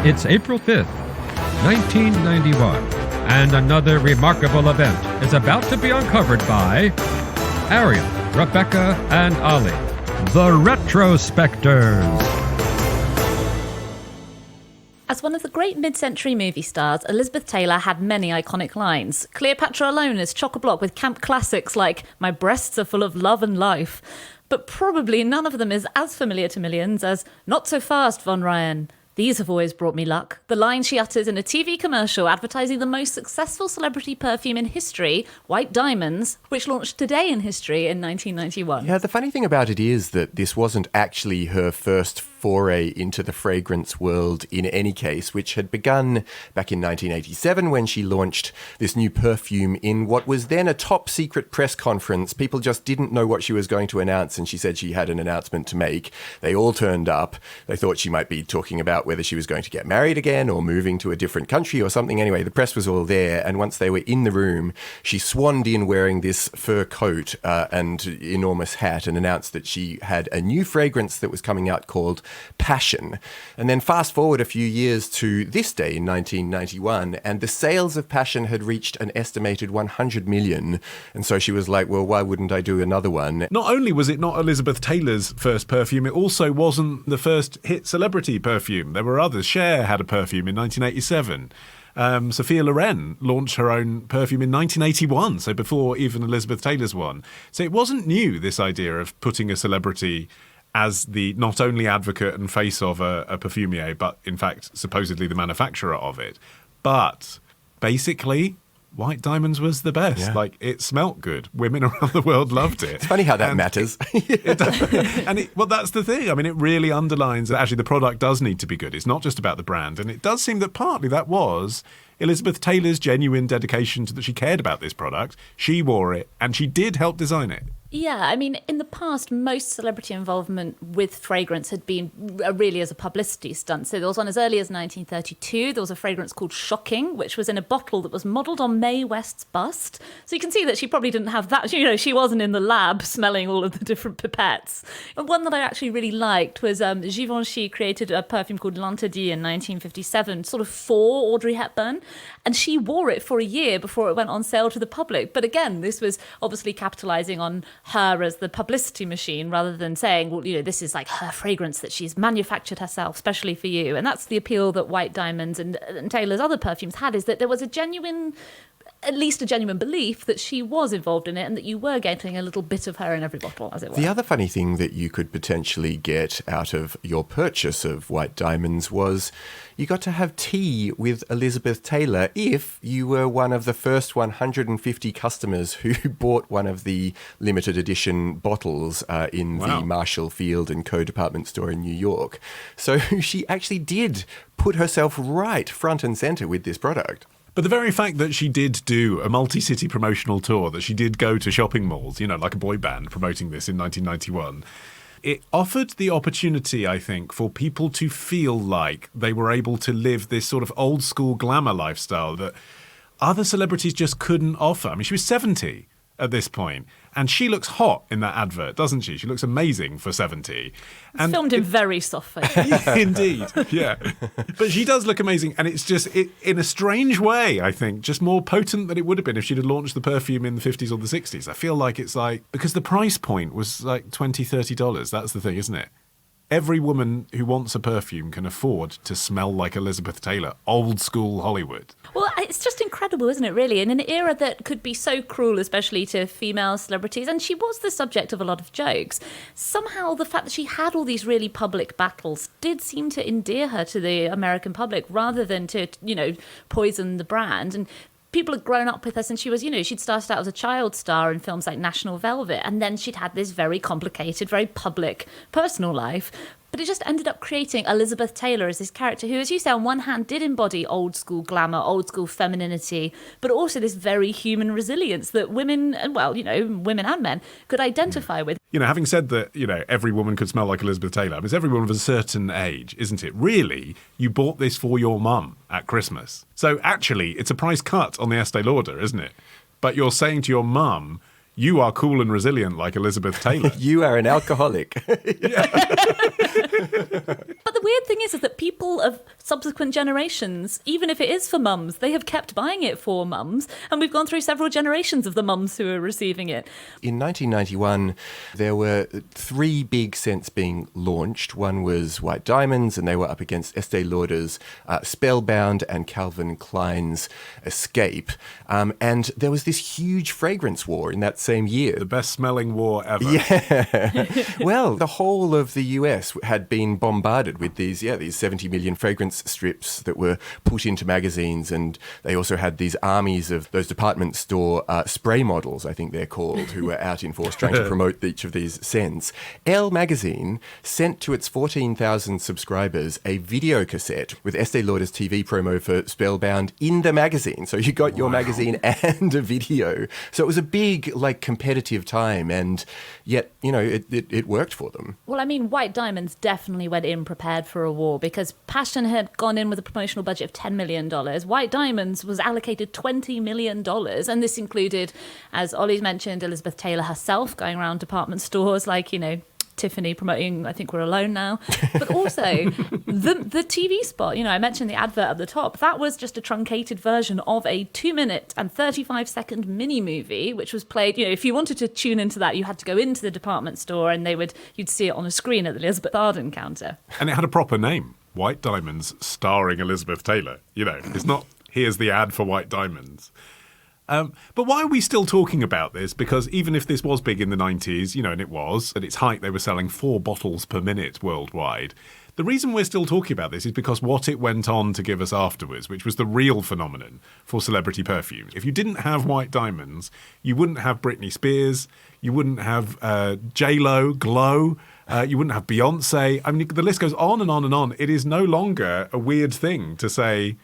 It's April 5th, 1991, and another remarkable event is about to be uncovered by Arion, Rebecca, and Olly, the Retrospectors. As one of the great mid-century movie stars, Elizabeth Taylor had many iconic lines. Cleopatra alone is chock-a-block with camp classics like "My breasts are full of love and life." But probably none of them is as familiar to millions as "Not so fast, Von Ryan. These have always brought me luck." The line she utters in a TV commercial advertising the most successful celebrity perfume in history, White Diamonds, which launched today in history in 1991. Yeah, the funny thing about it is that this wasn't actually her first foray into the fragrance world in any case, which had begun back in 1987 when she launched this new perfume in what was then a top secret press conference. People just didn't know what she was going to announce, and she said she had an announcement to make. They all turned up. They thought she might be talking about whether she was going to get married again or moving to a different country or something. Anyway, the press was all there, and once they were in the room, she swanned in wearing this fur coat and enormous hat and announced that she had a new fragrance that was coming out called Passion. And then fast forward a few years to this day in 1991, and the sales of Passion had reached an estimated 100 million. And so she was like, well, why wouldn't I do another one? Not only was it not Elizabeth Taylor's first perfume, it also wasn't the first hit celebrity perfume. There were others. Cher had a perfume in 1987. Sophia Loren launched her own perfume in 1981, so before even Elizabeth Taylor's one. So it wasn't new, this idea of putting a celebrity as the not only advocate and face of a perfumier, but in fact, supposedly the manufacturer of it. But basically, White Diamonds was the best. Yeah. Like, it smelt good. Women around the world loved it. It's funny how that matters. Well, that's the thing. I mean, it really underlines that actually the product does need to be good. It's not just about the brand. And it does seem that partly that was Elizabeth Taylor's genuine dedication to that she cared about this product. She wore it, and she did help design it. Yeah, I mean, in the past, most celebrity involvement with fragrance had been really as a publicity stunt. So there was one as early as 1932. There was a fragrance called Shocking, which was in a bottle that was modelled on Mae West's bust. So you can see that she probably didn't have that. You know, she wasn't in the lab smelling all of the different pipettes. And one that I actually really liked was Givenchy created a perfume called L'Interdit in 1957, sort of for Audrey Hepburn. And she wore it for a year before it went on sale to the public. But again, this was obviously capitalising on her as the publicity machine rather than saying, well, you know, this is like her fragrance that she's manufactured herself, especially for you. And that's the appeal that White Diamonds and Taylor's other perfumes had, is that there was at least a genuine belief that she was involved in it and that you were getting a little bit of her in every bottle, as it were. The other funny thing that you could potentially get out of your purchase of White Diamonds was you got to have tea with Elizabeth Taylor if you were one of the first 150 customers who bought one of the limited edition bottles in the Marshall Field & Co. department store in New York. So she actually did put herself right front and center with this product. But the very fact that she did do a multi-city promotional tour, that she did go to shopping malls, you know, like a boy band promoting this in 1991, it offered the opportunity, I think, for people to feel like they were able to live this sort of old school glamour lifestyle that other celebrities just couldn't offer. I mean, she was 70 at this point, and she looks hot in that advert, doesn't she? She looks amazing for 70. And filmed in very soft focus. Yeah, indeed, yeah. But she does look amazing, and it's just, in a strange way, I think, just more potent than it would have been if she'd have launched the perfume in the 50s or the 60s. I feel like it's like, because the price point was like $20, $30. That's the thing, isn't it? Every woman who wants a perfume can afford to smell like Elizabeth Taylor, old school Hollywood. Well, it's just incredible, isn't it, really? In an era that could be so cruel, especially to female celebrities, and she was the subject of a lot of jokes, somehow the fact that she had all these really public battles did seem to endear her to the American public rather than to, you know, poison the brand. And people had grown up with her since she was, you know, she'd started out as a child star in films like National Velvet, and then she'd had this very complicated, very public personal life. But it just ended up creating Elizabeth Taylor as this character who, as you say, on one hand did embody old school glamour, old school femininity, but also this very human resilience that women, and well, you know, women and men could identify with. You know, having said that, you know, every woman could smell like Elizabeth Taylor, I mean, it's every woman of a certain age, isn't it? Really, you bought this for your mum at Christmas. So actually, it's a price cut on the Estee Lauder, isn't it? But you're saying to your mum, You are cool and resilient like Elizabeth Taylor. You are an alcoholic. But the weird thing is that people of subsequent generations, even if it is for mums, they have kept buying it for mums. And we've gone through several generations of the mums who are receiving it. In 1991, there were 3 big scents being launched. One was White Diamonds, and they were up against Estee Lauder's Spellbound and Calvin Klein's Escape. And there was this huge fragrance war in that same year. The best smelling war ever. Yeah. Well, the whole of the US had been bombarded with these 70 million fragrance strips that were put into magazines, and they also had these armies of those department store spray models, I think they're called, who were out in force trying to promote each of these scents. Elle magazine sent to its 14,000 subscribers a video cassette with Estee Lauder's TV promo for Spellbound in the magazine. So you got your magazine and a video. So it was a big, competitive time, and yet, it worked for them. Well, I mean, White Diamonds definitely went in prepared for a war, because Passion had gone in with a promotional budget of $10 million. White Diamonds was allocated $20 million. And this included, as Olly's mentioned, Elizabeth Taylor herself going around department stores Tiffany promoting I Think We're Alone Now. But also the TV spot, I mentioned the advert at the top. That was just a truncated version of a 2-minute and 35-second mini movie, which was played, if you wanted to tune into that, you had to go into the department store and you'd see it on a screen at the Elizabeth Arden counter. And it had a proper name, White Diamonds, starring Elizabeth Taylor. It's not, here's the ad for White Diamonds. But why are we still talking about this? Because even if this was big in the 90s, and it was, at its height they were selling 4 bottles per minute worldwide. The reason we're still talking about this is because what it went on to give us afterwards, which was the real phenomenon for celebrity perfumes. If you didn't have White Diamonds, you wouldn't have Britney Spears, you wouldn't have J-Lo, Glow, you wouldn't have Beyonce. I mean, the list goes on and on and on. It is no longer a weird thing to say,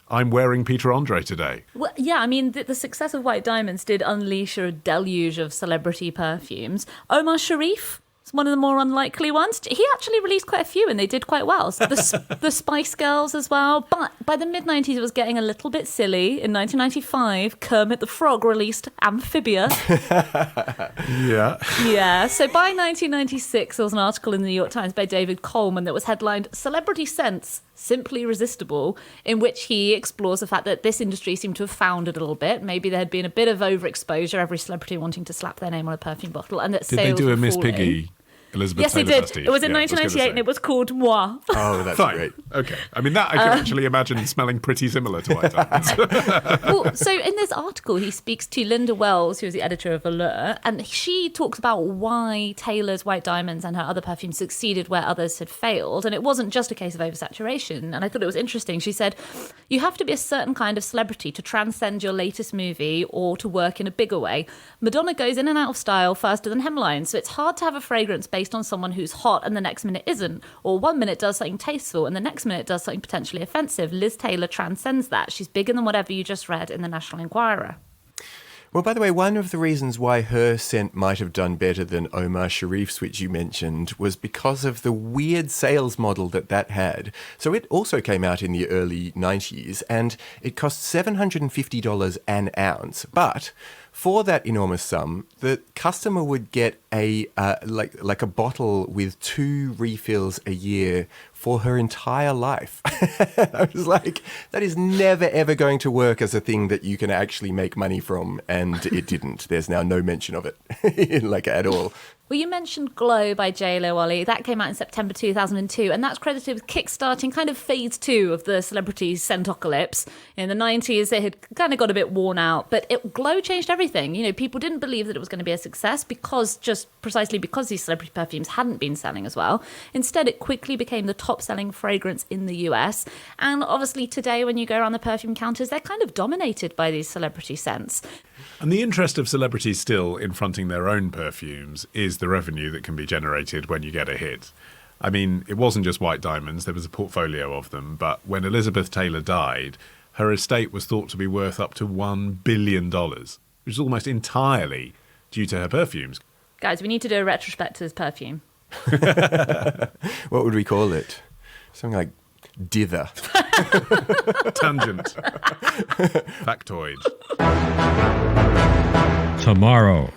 I'm wearing Peter Andre today. Well, yeah, I mean, the success of White Diamonds did unleash a deluge of celebrity perfumes. Omar Sharif is one of the more unlikely ones. He actually released quite a few, and they did quite well. So the Spice Girls as well. But by the mid-90s, it was getting a little bit silly. In 1995, Kermit the Frog released Amphibia. Yeah. Yeah, so by 1996, there was an article in the New York Times by David Coleman that was headlined Celebrity Scents, Simply Irresistible, in which he explores the fact that this industry seemed to have foundered a little bit. Maybe there had been a bit of overexposure, every celebrity wanting to slap their name on a perfume bottle, and that Did sales they do were a Miss falling. Piggy Elizabeth Yes, Taylor they did. pastiche? It was in Yeah, 1998, and it was called Moi. Oh, that's Fine. great. Okay. I mean, that I can actually imagine smelling pretty similar to White Diamonds. Well, so in this article, he speaks to Linda Wells, who was the editor of Allure, and she talks about why Taylor's White Diamonds and her other perfumes succeeded where others had failed. And it wasn't just a case of oversaturation. And I thought it was interesting. She said, you have to be a certain kind of celebrity to transcend your latest movie or to work in a bigger way. Madonna goes in and out of style faster than hemline, so it's hard to have a fragrance based on someone who's hot and the next minute isn't, or 1 minute does something tasteful and the next minute does something potentially offensive. Liz Taylor transcends that. She's bigger than whatever you just read in the National Enquirer. Well, by the way, one of the reasons why her scent might have done better than Omar Sharif's, which you mentioned, was because of the weird sales model that had. So it also came out in the early 90s, and it cost $750 an ounce. But for that enormous sum, the customer would get a like a bottle with 2 refills a year for her entire life. I was like, that is never, ever going to work as a thing that you can actually make money from. And it didn't. There's now no mention of it, at all. Well, you mentioned Glow by J-Lo, Olly. That came out in September 2002, and that's credited with kickstarting kind of phase 2 of the celebrity scentocalypse. In the 90s, they had kind of got a bit worn out, but Glow changed everything. People didn't believe that it was going to be a success precisely because these celebrity perfumes hadn't been selling as well. Instead, it quickly became the top-selling fragrance in the US. And obviously today, when you go around the perfume counters, they're kind of dominated by these celebrity scents. And the interest of celebrities still in fronting their own perfumes is the revenue that can be generated when you get a hit. I mean, it wasn't just White Diamonds, there was a portfolio of them, but when Elizabeth Taylor died, her estate was thought to be worth up to $1 billion, which is almost entirely due to her perfumes. Guys, we need to do a retrospectives perfume. What would we call it? Something like dither. Tangent. Factoid. Tomorrow.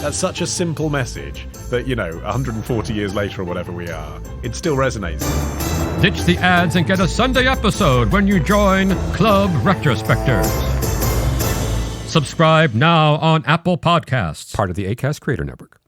That's such a simple message that, 140 years later or whatever we are, it still resonates. Ditch the ads and get a Sunday episode when you join Club Retrospectors. Subscribe now on Apple Podcasts. Part of the Acast Creator Network.